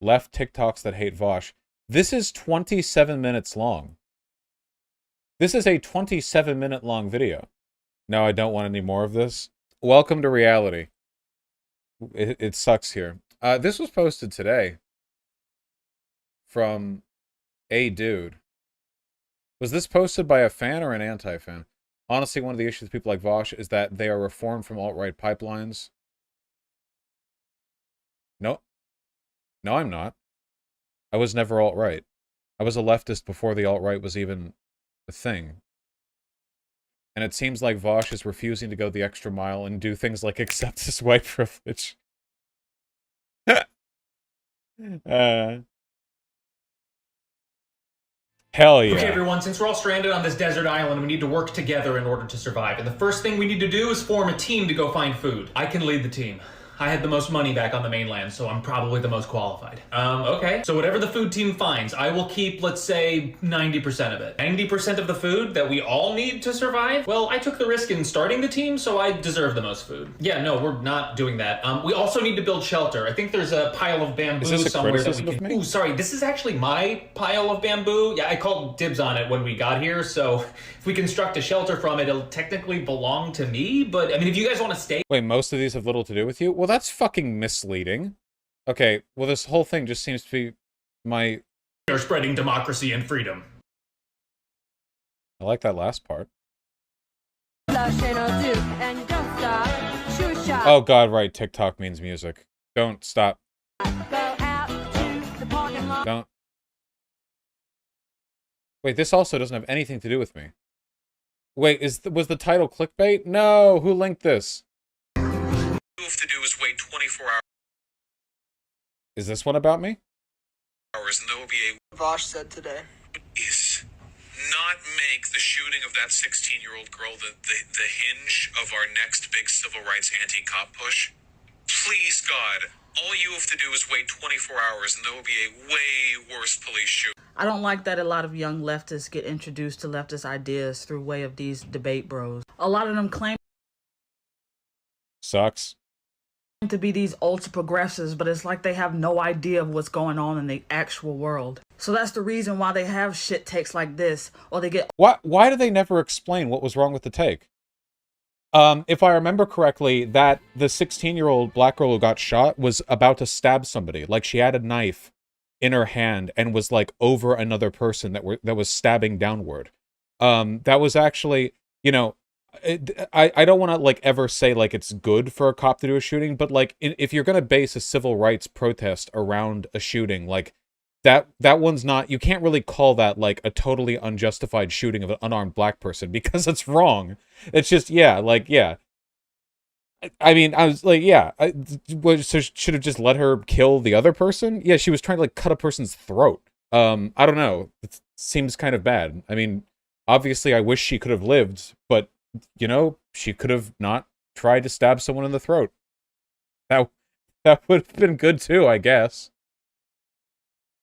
Left TikToks that hate Vaush. This is 27 minutes long. This is a 27-minute long video. No, I don't want any more of this. Welcome to reality. It sucks here. This was posted today from a dude. Was this posted by a fan or an anti-fan? Honestly, one of the issues with people like Vaush is that they are reformed from alt-right pipelines. No. No, I'm not. I was never alt-right. I was a leftist before the alt-right was even a thing. And it seems like Vaush is refusing to go the extra mile and do things like accept his white privilege. Hell yeah. Okay, everyone, since we're all stranded on this desert island, we need to work together in order to survive. And the first thing we need to do is form a team to go find food. I can lead the team. I had the most money back on the mainland, so I'm probably the most qualified. Okay. So whatever the food team finds, I will keep, let's say, 90% of it. 90% of the food that we all need to survive? Well, I took the risk in starting the team, so I deserve the most food. Yeah, no, we're not doing that. We also need to build shelter. I think there's a pile of bamboo somewhere that we can... Ooh, sorry, this is actually my pile of bamboo. Yeah, I called dibs on it when we got here, so if we construct a shelter from it, it'll technically belong to me, but, I mean, if you guys want to stay... Wait, most of these have little to do with you? Well, that's fucking misleading. Okay, well, this whole thing just seems to be my... You're spreading democracy and freedom. I like that last part. Oh god, right, TikTok means music. Don't stop. Don't. Wait, this also doesn't have anything to do with me. Wait, was the title clickbait? No, who linked this? You have to do is wait 24 hours. Is this one about me? And there will be a... Vaush said today. Is not make the shooting of that 16-year-old girl the hinge of our next big civil rights anti-cop push. Please, God, all you have to do is wait 24 hours and there will be a way worse police shooting. I don't like that a lot of young leftists get introduced to leftist ideas through way of these debate bros. A lot of them claim sucks to be these ultra progressives, but it's like they have no idea of what's going on in the actual world. So that's the reason why they have shit takes like this, or they get... Why do they never explain what was wrong with the take? If I remember correctly, that the 16-year-old black girl who got shot was about to stab somebody. Like, she had a knife in her hand and was, like, over another person that was stabbing downward. That was actually, you know... I don't want to, like, ever say, like, it's good for a cop to do a shooting, but, like, if you're going to base a civil rights protest around a shooting, like, that one's not... You can't really call that, like, a totally unjustified shooting of an unarmed black person, because it's wrong. It's just, yeah, like, yeah. I mean, I was like, yeah. So should have just let her kill the other person? Yeah, she was trying to, like, cut a person's throat. I don't know. It seems kind of bad. I mean, obviously, I wish she could have lived, but... You know, she could have not tried to stab someone in the throat. That would have been good too, I guess.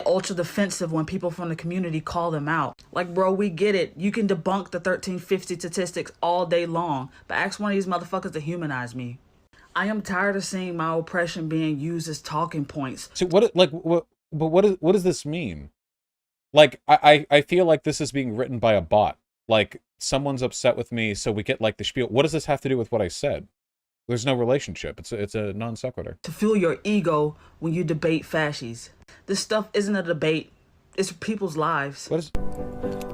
Ultra defensive when people from the community call them out. Like, bro, we get it. You can debunk the 1350 statistics all day long, but ask one of these motherfuckers to humanize me. I am tired of seeing my oppression being used as talking points. So what does this mean? Like, I feel like this is being written by a bot. Like, someone's upset with me, so we get, like, the spiel. What does this have to do with what I said? There's no relationship. It's a non sequitur. To fuel your ego when you debate fascies. This stuff isn't a debate. It's people's lives. What is...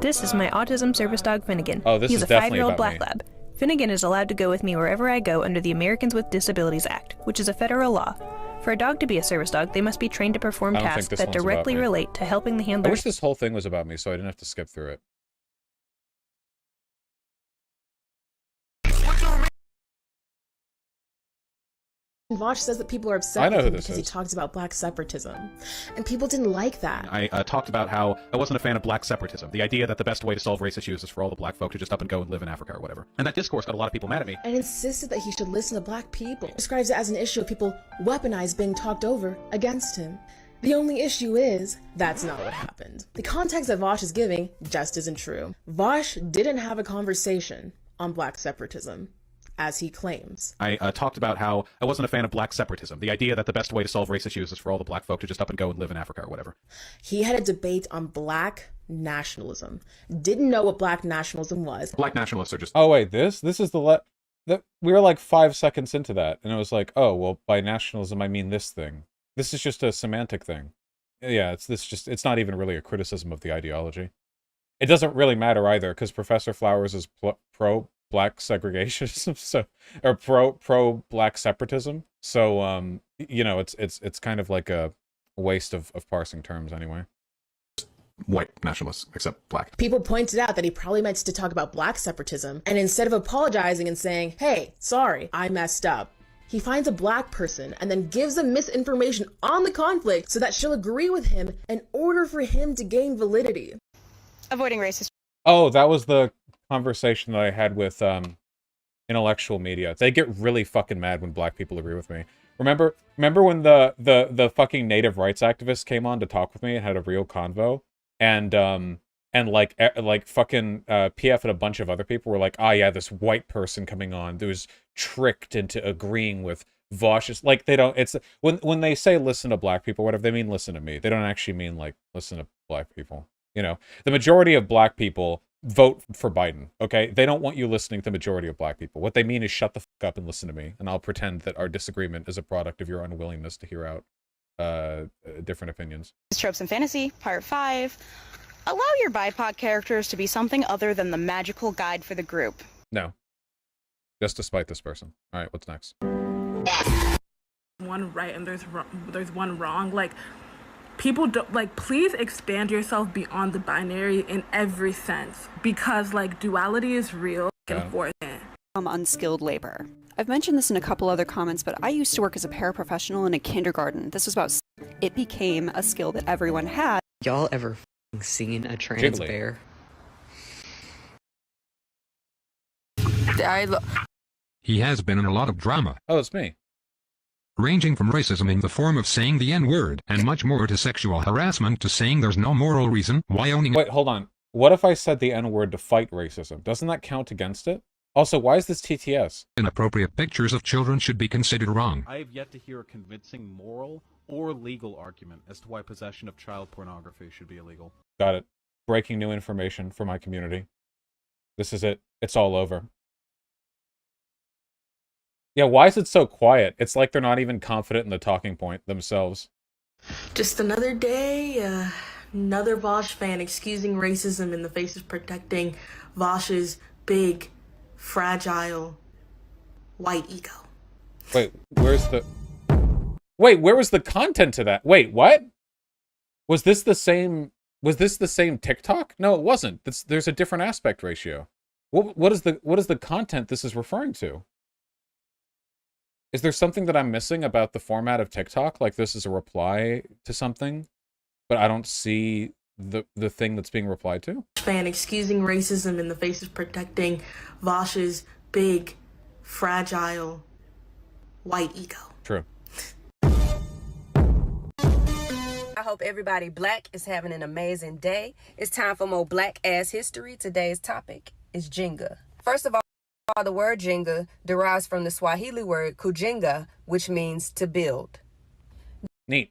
This is my autism service dog, Finnegan. Oh, this He's is a definitely 5-year-old about black me. lab. Finnegan is allowed to go with me wherever I go under the Americans with Disabilities Act, which is a federal law. For a dog to be a service dog, they must be trained to perform tasks that directly relate to helping the handler. I wish this whole thing was about me, so I didn't have to skip through it. Vaush says that people are upset with him because he talks about black separatism. And people didn't like that. I talked about how I wasn't a fan of black separatism. The idea that the best way to solve race issues is for all the black folk to just up and go and live in Africa or whatever. And that discourse got a lot of people mad at me. And insisted that he should listen to black people. Describes it as an issue of people weaponized being talked over against him. The only issue is, that's not what happened. The context that Vaush is giving just isn't true. Vaush didn't have a conversation on black separatism. as he claims. I talked about how I wasn't a fan of black separatism, the idea that the best way to solve race issues is for all the black folk to just up and go and live in Africa or whatever. He had a debate on black nationalism. Didn't know what black nationalism was. Black nationalists are just... Oh, wait, this is the... we were like 5 seconds into that, and it was like, oh, well, by nationalism, I mean this thing. This is just a semantic thing. Yeah, it's not even really a criticism of the ideology. It doesn't really matter either, because Professor Flowers is pro-black segregationism, so, or pro-black separatism. So, you know, it's kind of like a waste of parsing terms anyway. White nationalists, except black. People pointed out that he probably meant to talk about black separatism, and instead of apologizing and saying, hey, sorry, I messed up, he finds a black person and then gives them misinformation on the conflict so that she'll agree with him in order for him to gain validity. Avoiding racist. Oh, that was the conversation that I had with intellectual media. They get really fucking mad when black people agree with me. Remember when the fucking native rights activists came on to talk with me and had a real convo? And like fucking PF and a bunch of other people were like, oh yeah, this white person coming on that was tricked into agreeing with Vaush. Like, they don't, it's when they say listen to black people, whatever, they mean listen to me. They don't actually mean like listen to black people. You know, the majority of black people vote for Biden, okay? They don't want you listening to the majority of black people. What they mean is shut the fuck up and listen to me, and I'll pretend that our disagreement is a product of your unwillingness to hear out different opinions. Tropes and Fantasy, Part 5. Allow your BIPOC characters to be something other than the magical guide for the group. No. Just to spite this person. All right, what's next? One right and there's one wrong. Like, people don't, like, please expand yourself beyond the binary in every sense, because like duality is real and forth. Unskilled labor. I've mentioned this in a couple other comments, but I used to work as a paraprofessional in a kindergarten. This was about... It became a skill that everyone had. Y'all ever seen a trans bear? He has been in a lot of drama. Oh, it's me. Ranging from racism in the form of saying the N-word, and much more, to sexual harassment, to saying there's no moral reason why owning... Wait, hold on. What if I said the N-word to fight racism? Doesn't that count against it? Also, why is this TTS? Inappropriate pictures of children should be considered wrong. I have yet to hear a convincing moral or legal argument as to why possession of child pornography should be illegal. Got it. Breaking new information for my community. This is it. It's all over. Yeah, why is it so quiet? It's like they're not even confident in the talking point themselves. Just another day, another Vaush fan excusing racism in the face of protecting Vaush's big, fragile, white ego. Wait, where was the content to that? Wait, what? Was this the same TikTok? No, it wasn't. There's a different aspect ratio. What is the content this is referring to? Is there something that I'm missing about the format of TikTok? Like, this is a reply to something, but I don't see the thing that's being replied to? Fan excusing racism in the face of protecting Vaush's big, fragile, white ego. True. I hope everybody black is having an amazing day. It's time for more black ass history. Today's topic is Jenga. First of all, the word Jenga derives from the Swahili word kujenga, which means to build. Neat.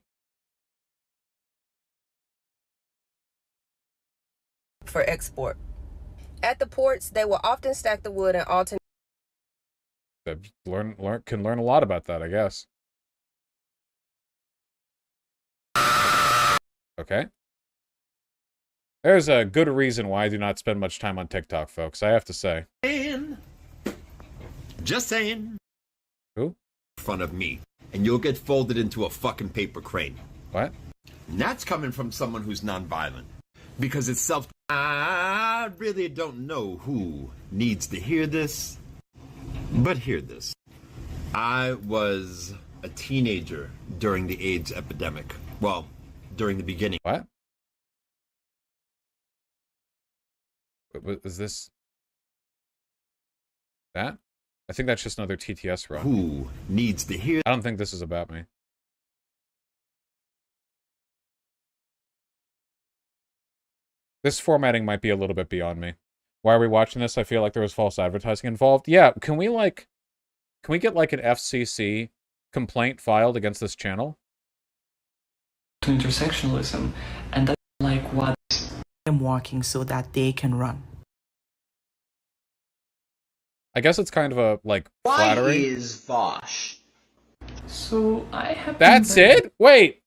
For export. At the ports, they will often stack the wood and alternate. Can learn a lot about that, I guess. Okay. There's a good reason why I do not spend much time on TikTok, folks, I have to say. Just saying. Who? In front of me. And you'll get folded into a fucking paper crane. What? And that's coming from someone who's nonviolent. Because it's self... I really don't know who needs to hear this, but hear this. I was a teenager during the AIDS epidemic. Well, during the beginning. What? Is this... that? I think that's just another TTS run. Who needs to hear... I don't think this is about me. This formatting might be a little bit beyond me. Why are we watching this? I feel like there was false advertising involved. Yeah, can we, like... Can we get like an FCC complaint filed against this channel? To intersectionalism, and that's like what I'm walking so that they can run. I guess it's kind of a, like, flattering. Why is Vaush? So I have. That's it? Wait.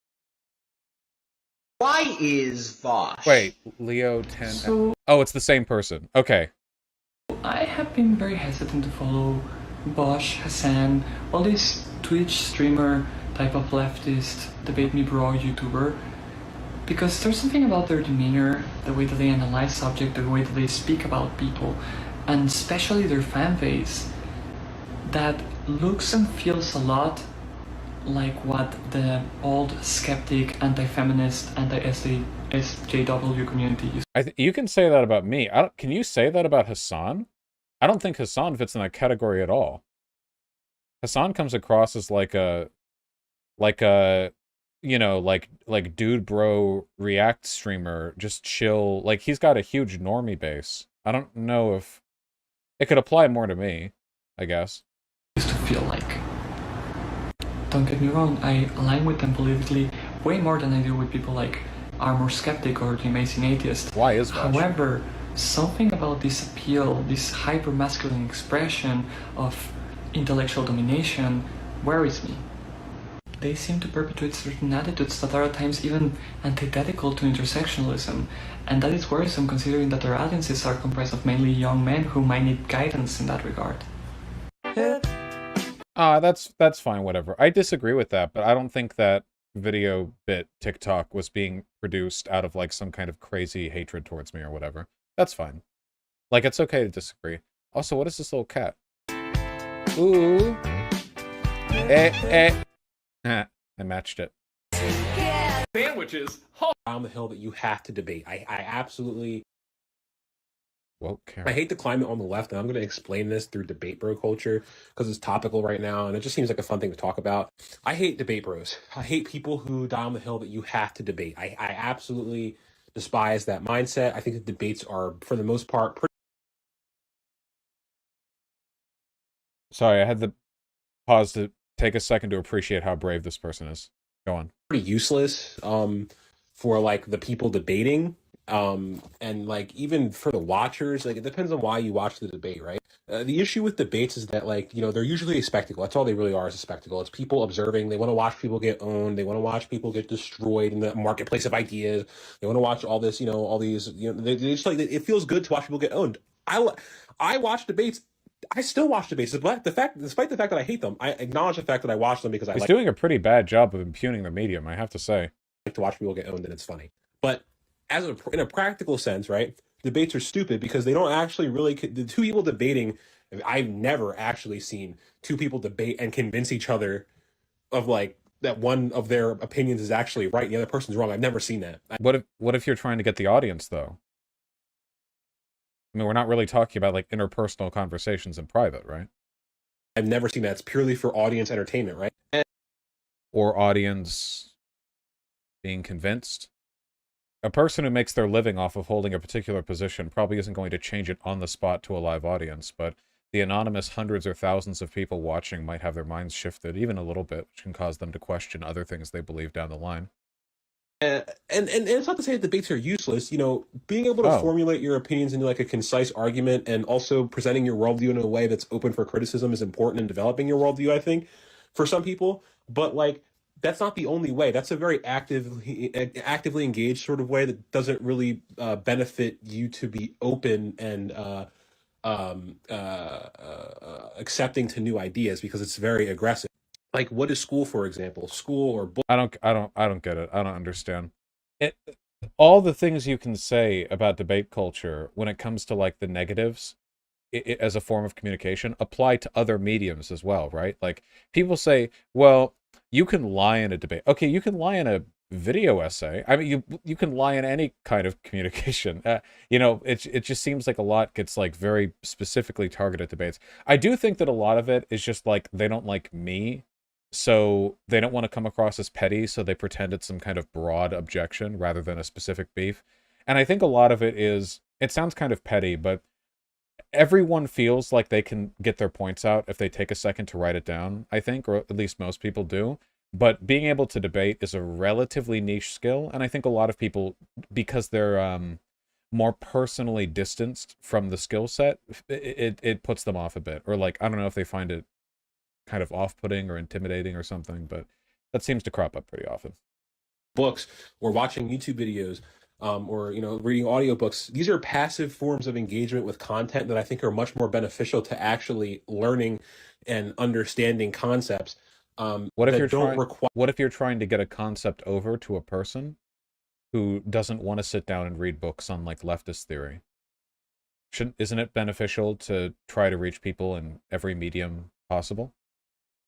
Why is Vaush? Wait, Leo 10. So, oh, it's the same person. Okay. I have been very hesitant to follow Vaush, Hassan, all these Twitch streamer type of leftist debate me bro YouTuber, because there's something about their demeanor, the way that they analyze subject, the way that they speak about people, and especially their fan base, that looks and feels a lot like what the old skeptic, anti-feminist, anti-SJW community used. You can say that about me. Can you say that about Hassan? I don't think Hassan fits in that category at all. Hassan comes across as like a, you know, like dude bro React streamer, just chill. Like, he's got a huge normie base. I don't know if it could apply more to me, I guess. Used to feel like. Don't get me wrong, I align with them politically way more than I do with people like Armor Skeptic or the Amazing Atheist. Why is that? However, something about this appeal, this hyper-masculine expression of intellectual domination worries me. They seem to perpetuate certain attitudes that are at times even antithetical to intersectionalism, and that is worrisome considering that their audiences are comprised of mainly young men who might need guidance in that regard. That's fine, whatever. I disagree with that, but I don't think that video bit TikTok was being produced out of like some kind of crazy hatred towards me or whatever. That's fine. Like, it's okay to disagree. Also, what is this little cat? Ooh. I matched it. Sandwiches on the hill that you have to debate. I absolutely. I hate the climate on the left, and I'm going to explain this through debate bro culture because it's topical right now, and it just seems like a fun thing to talk about. I hate debate bros. I hate people who die on the hill that you have to debate. I absolutely despise that mindset. I think the debates are, for the most part, pretty. Sorry, I had to pause to take a second to appreciate how brave this person is. Go on. Pretty useless for like the people debating. And like even for the watchers, like it depends on why you watch the debate, right? The issue with debates is that, like, you know, they're usually a spectacle. That's all they really are, is a spectacle. It's people observing. They want to watch people get owned. They want to watch people get destroyed in the marketplace of ideas. They want to watch all this, you know, all these, you know, they just like, it feels good to watch people get owned. I watch debates. I still watch debates. Despite the fact that I hate them, I acknowledge the fact that I watch them because He's doing a pretty bad job of impugning the medium, I have to say. I like to watch people get owned, and it's funny. But in a practical sense, right, debates are stupid because they don't actually really, the two people debating, I've never actually seen two people debate and convince each other of like that one of their opinions is actually right and the other person's wrong. I've never seen that. What if you're trying to get the audience, though? I mean, we're not really talking about like interpersonal conversations in private, right? I've never seen that. It's purely for audience entertainment, right? Or audience being convinced. A person who makes their living off of holding a particular position probably isn't going to change it on the spot to a live audience, but the anonymous hundreds or thousands of people watching might have their minds shifted, even a little bit, which can cause them to question other things they believe down the line. And it's not to say that debates are useless. You know, being able to formulate your opinions into like a concise argument and also presenting your worldview in a way that's open for criticism is important in developing your worldview, I think, for some people. But like, that's not the only way. That's a very actively engaged sort of way that doesn't really benefit you to be open and accepting to new ideas, because it's very aggressive. Like, what is school, for example? School or book? I don't get it. I don't understand. All the things you can say about debate culture when it comes to like the negatives as a form of communication apply to other mediums as well, right? Like, people say, well, you can lie in a debate. Okay, you can lie in a video essay. I mean, you can lie in any kind of communication. You know, it just seems like a lot gets like very specifically targeted debates. I do think that a lot of it is just like they don't like me, so they don't want to come across as petty, so they pretend it's some kind of broad objection rather than a specific beef. And I think a lot of it is, it sounds kind of petty, but everyone feels like they can get their points out if they take a second to write it down, I think, or at least most people do. But being able to debate is a relatively niche skill, and I think a lot of people, because they're more personally distanced from the skill set, it puts them off a bit. Or like, I don't know if they find it kind of off-putting or intimidating or something, but that seems to crop up pretty often. Books or watching YouTube videos, or reading audiobooks. These are passive forms of engagement with content that I think are much more beneficial to actually learning and understanding concepts. What if you're trying to get a concept over to a person who doesn't want to sit down and read books on like leftist theory? Isn't it beneficial to try to reach people in every medium possible?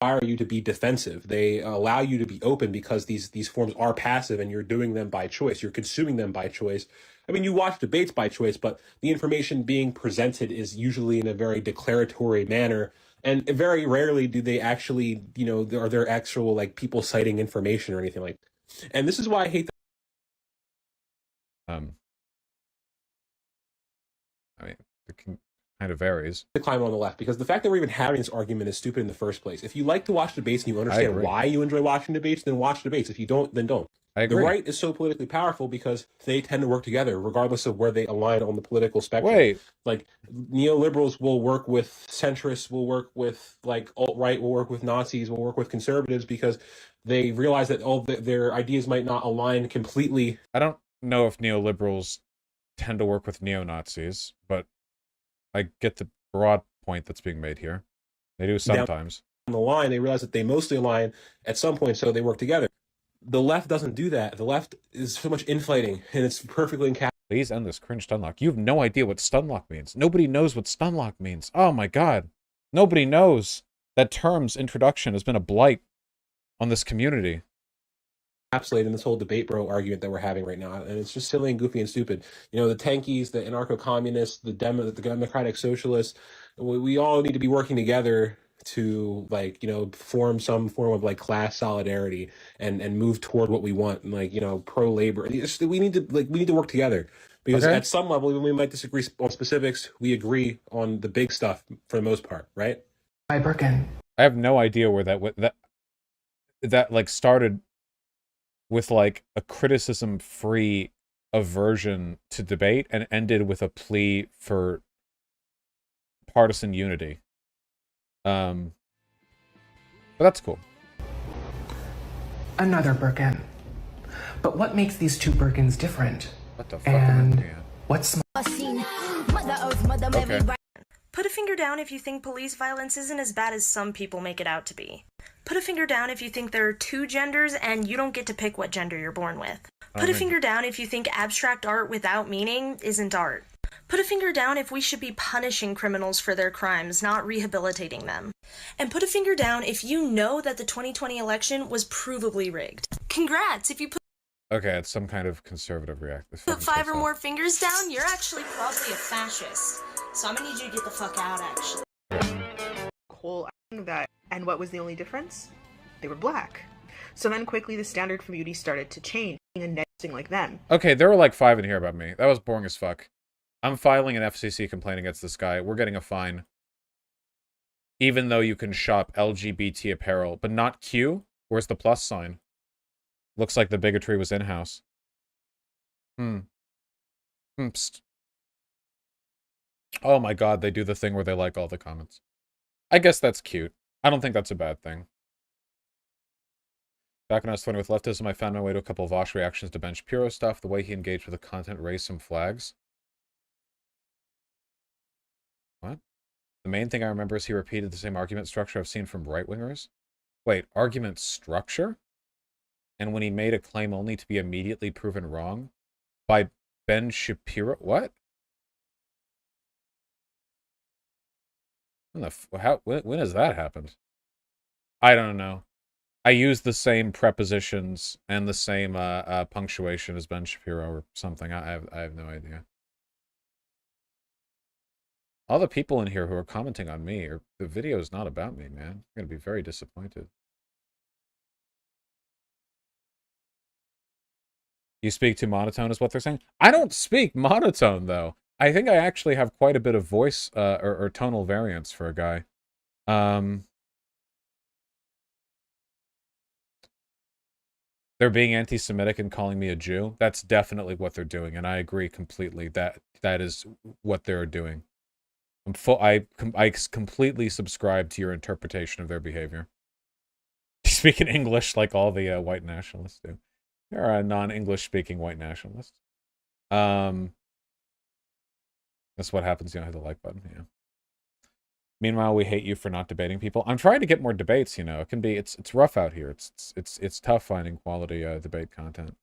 Require you to be defensive. They allow you to be open because these forms are passive and you're doing them by choice. You're consuming them by choice. I mean, you watch debates by choice, but the information being presented is usually in a very declaratory manner. And very rarely do they actually, are there actual like people citing information or anything like that. And this is why I hate I mean, it kind of varies. The climb on the left, because the fact that we're even having this argument is stupid in the first place. If you like to watch debates and you understand why you enjoy watching debates, then watch debates. If you don't, then don't. I agree. The right is so politically powerful because they tend to work together regardless of where they align on the political spectrum. Wait. Like neoliberals will work with centrists, will work with like alt-right, will work with Nazis, will work with conservatives because they realize that all their ideas might not align completely. I don't know if neoliberals tend to work with neo-Nazis, but I get the broad point that's being made here. They do sometimes. Down the line, they realize that they mostly align at some point, so they work together. The left doesn't do that. The left is so much infighting, and it's perfectly encapsulated. Please end this cringe stunlock. You have no idea what stunlock means. Nobody knows what stunlock means. Oh my god. Nobody knows. That term's introduction has been a blight on this community. Encapsulated in this whole debate bro argument that we're having right now, and it's just silly and goofy and stupid. The tankies, the anarcho-communists, the democratic socialists, we all need to be working together to form some form of like class solidarity and move toward what we want, and pro-labor. We need to work together because at some level, even we might disagree on specifics, we agree on the big stuff for the most part, right? Hi, Birkin. I have no idea where that like started with like a criticism-free aversion to debate and ended with a plea for partisan unity. But that's cool. Another Birkin. But what makes these two Birkins different? What the fuck? And what's okay. Put a finger down if you think police violence isn't as bad as some people make it out to be. Put a finger down if you think there are two genders and you don't get to pick what gender you're born with. Put a finger down if you think abstract art without meaning isn't art. Put a finger down if we should be punishing criminals for their crimes, not rehabilitating them. And put a finger down if you know that the 2020 election was provably rigged. Congrats if you put Okay, it's some kind of conservative react. Put 5 or more fingers down, you're actually probably a fascist. So I'm gonna need you to get the fuck out, actually. Whole that, and what was the only difference? They were black. So then quickly the standard for beauty started to change, and nesting like them. Okay, there were like 5 in here about me. That was boring as fuck. I'm filing an FCC complaint against this guy. We're getting a fine. Even though you can shop LGBT apparel, but not Q? Where's the plus sign? Looks like the bigotry was in-house. Psst. Oh my god, they do the thing where they like all the comments. I guess that's cute. I don't think that's a bad thing. Back when I was 20 with leftism, I found my way to a couple of Vaush reactions to Ben Shapiro stuff. The way he engaged with the content raised some flags. What? The main thing I remember is he repeated the same argument structure I've seen from right-wingers. Wait, argument structure? And when he made a claim only to be immediately proven wrong by Ben Shapiro? What? When has that happened? I don't know. I use the same prepositions and the same punctuation as Ben Shapiro or something. I have no idea. All the people in here who are commenting on me, the video is not about me, man. I'm going to be very disappointed. You speak too monotone is what they're saying? I don't speak monotone, though. I think I actually have quite a bit of voice or tonal variance for a guy. They're being anti-Semitic and calling me a Jew. That's definitely what they're doing, and I agree completely that that is what they're doing. I completely subscribe to your interpretation of their behavior. Speaking English like all the white nationalists do. There are non-English speaking white nationalists. That's what happens. You don't hit the like button. Yeah. Meanwhile, we hate you for not debating people. I'm trying to get more debates. You know, it can be it's rough out here. It's tough finding quality debate content.